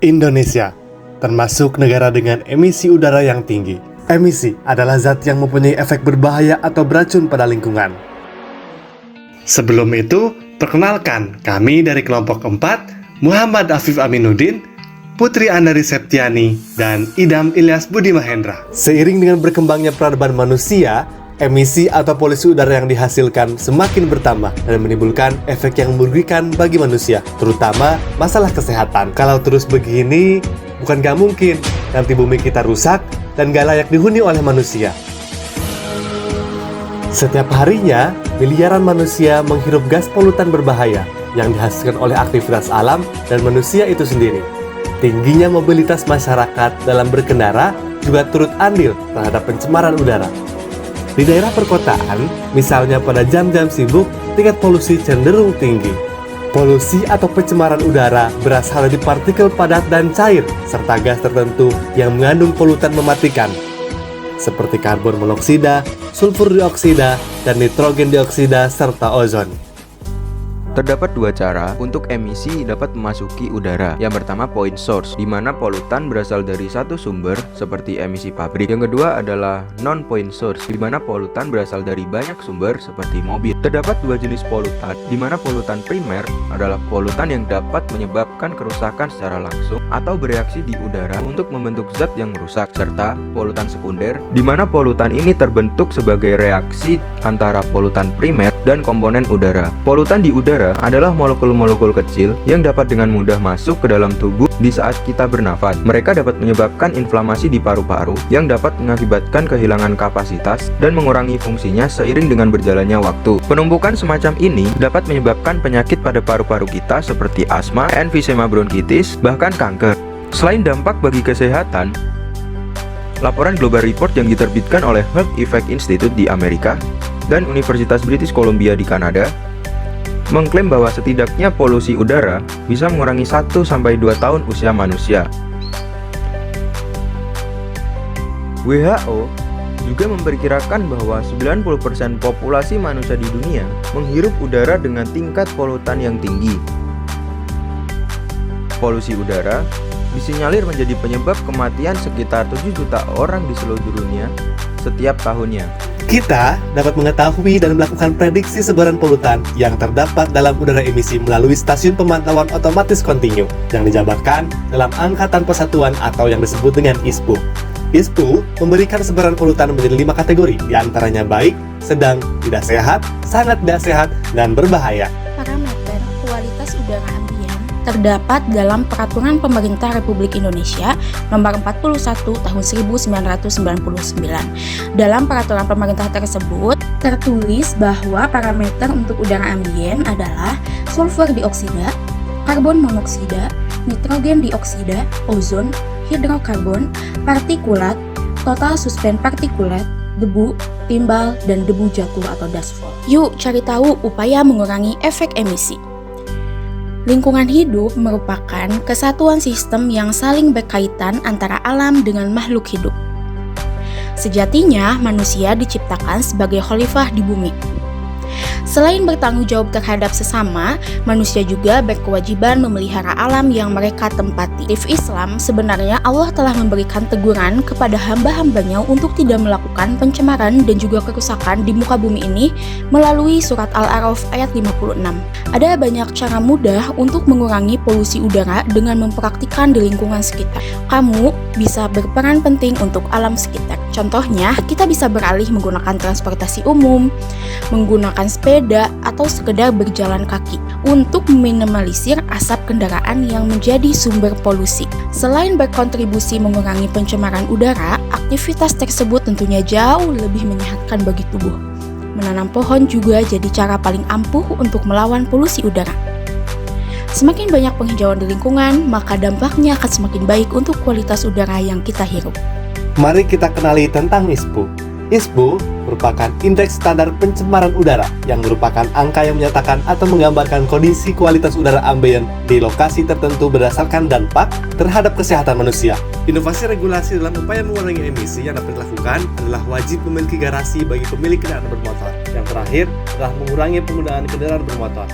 Indonesia termasuk negara dengan emisi udara yang tinggi. Emisi adalah zat yang mempunyai efek berbahaya atau beracun pada lingkungan. Sebelum itu, perkenalkan kami dari kelompok 4, Muhammad Afif Aminuddin, Putri Andari Septiani, dan Idam Ilyas Budi Mahendra. Seiring dengan berkembangnya peradaban manusia, emisi atau polusi udara yang dihasilkan semakin bertambah dan menimbulkan efek yang merugikan bagi manusia, terutama masalah kesehatan. Kalau terus begini, bukan gak mungkin nanti bumi kita rusak dan gak layak dihuni oleh manusia. Setiap harinya, miliaran manusia menghirup gas polutan berbahaya yang dihasilkan oleh aktivitas alam dan manusia itu sendiri. Tingginya mobilitas masyarakat dalam berkendara juga turut andil terhadap pencemaran udara. Di daerah perkotaan, misalnya pada jam-jam sibuk, tingkat polusi cenderung tinggi. Polusi atau pencemaran udara berasal dari partikel padat dan cair, serta gas tertentu yang mengandung polutan mematikan, seperti karbon monoksida, sulfur dioksida, dan nitrogen dioksida, serta ozon. Terdapat dua cara untuk emisi dapat memasuki udara. Yang pertama point source, di mana polutan berasal dari satu sumber seperti emisi pabrik. Yang kedua adalah non-point source, di mana polutan berasal dari banyak sumber seperti mobil. Terdapat dua jenis polutan, di mana polutan primer adalah polutan yang dapat menyebabkan kerusakan secara langsung atau bereaksi di udara untuk membentuk zat yang merusak, serta polutan sekunder, di mana polutan ini terbentuk sebagai reaksi antara polutan primer dan komponen udara. Polutan di udara adalah molekul-molekul kecil yang dapat dengan mudah masuk ke dalam tubuh di saat kita bernafas. Mereka dapat menyebabkan inflamasi di paru-paru yang dapat mengakibatkan kehilangan kapasitas dan mengurangi fungsinya seiring dengan berjalannya waktu. Penumpukan semacam ini dapat menyebabkan penyakit pada paru-paru kita seperti asma, emfisema bronkitis, bahkan kanker. Selain dampak bagi kesehatan, laporan Global Report yang diterbitkan oleh Health Effect Institute di Amerika dan Universitas British Columbia di Kanada mengklaim bahwa setidaknya polusi udara bisa mengurangi 1-2 tahun usia manusia. WHO juga memperkirakan bahwa 90% populasi manusia di dunia menghirup udara dengan tingkat polutan yang tinggi. Polusi udara disinyalir menjadi penyebab kematian sekitar 7 juta orang di seluruh dunia setiap tahunnya. Kita dapat mengetahui dan melakukan prediksi sebaran polutan yang terdapat dalam udara emisi melalui stasiun pemantauan otomatis kontinu yang dijabarkan dalam angka tanpa satuan atau yang disebut dengan ISPU. ISPU memberikan sebaran polutan menjadi 5 kategori, diantaranya baik, sedang, tidak sehat, sangat tidak sehat, dan berbahaya. Parameter kualitas udara ambien terdapat dalam Peraturan Pemerintah Republik Indonesia Nomor 41 Tahun 1999. Dalam peraturan pemerintah tersebut tertulis bahwa parameter untuk udara ambien adalah sulfur dioksida, karbon monoksida, nitrogen dioksida, ozon, hidrokarbon, partikulat, total suspen partikulat, debu, timbal, dan debu jatuh atau dust fall. Yuk cari tahu upaya mengurangi efek emisi. Lingkungan hidup merupakan kesatuan sistem yang saling berkaitan antara alam dengan makhluk hidup. Sejatinya, manusia diciptakan sebagai khalifah di bumi. Selain bertanggung jawab terhadap sesama, manusia juga berkewajiban memelihara alam yang mereka tempati. Di Islam, sebenarnya Allah telah memberikan teguran kepada hamba-hambanya untuk tidak melakukan pencemaran dan juga kerusakan di muka bumi ini melalui surat Al-A'raf ayat 56. Ada banyak cara mudah untuk mengurangi polusi udara dengan mempraktikkan di lingkungan sekitar. Kamu bisa berperan penting untuk alam sekitar. Contohnya, kita bisa beralih menggunakan transportasi umum, menggunakan sepeda, atau sekedar berjalan kaki untuk meminimalisir asap kendaraan yang menjadi sumber polusi. Selain berkontribusi mengurangi pencemaran udara, aktivitas tersebut tentunya jauh lebih menyehatkan bagi tubuh. Menanam pohon juga jadi cara paling ampuh untuk melawan polusi udara. Semakin banyak penghijauan di lingkungan, maka dampaknya akan semakin baik untuk kualitas udara yang kita hirup. Mari kita kenali tentang ISPU. ISPU merupakan indeks standar pencemaran udara yang merupakan angka yang menyatakan atau menggambarkan kondisi kualitas udara ambien di lokasi tertentu berdasarkan dampak terhadap kesehatan manusia. Inovasi regulasi dalam upaya mengurangi emisi yang dapat dilakukan adalah wajib memiliki garasi bagi pemilik kendaraan bermotor. Yang terakhir adalah mengurangi penggunaan kendaraan bermotor.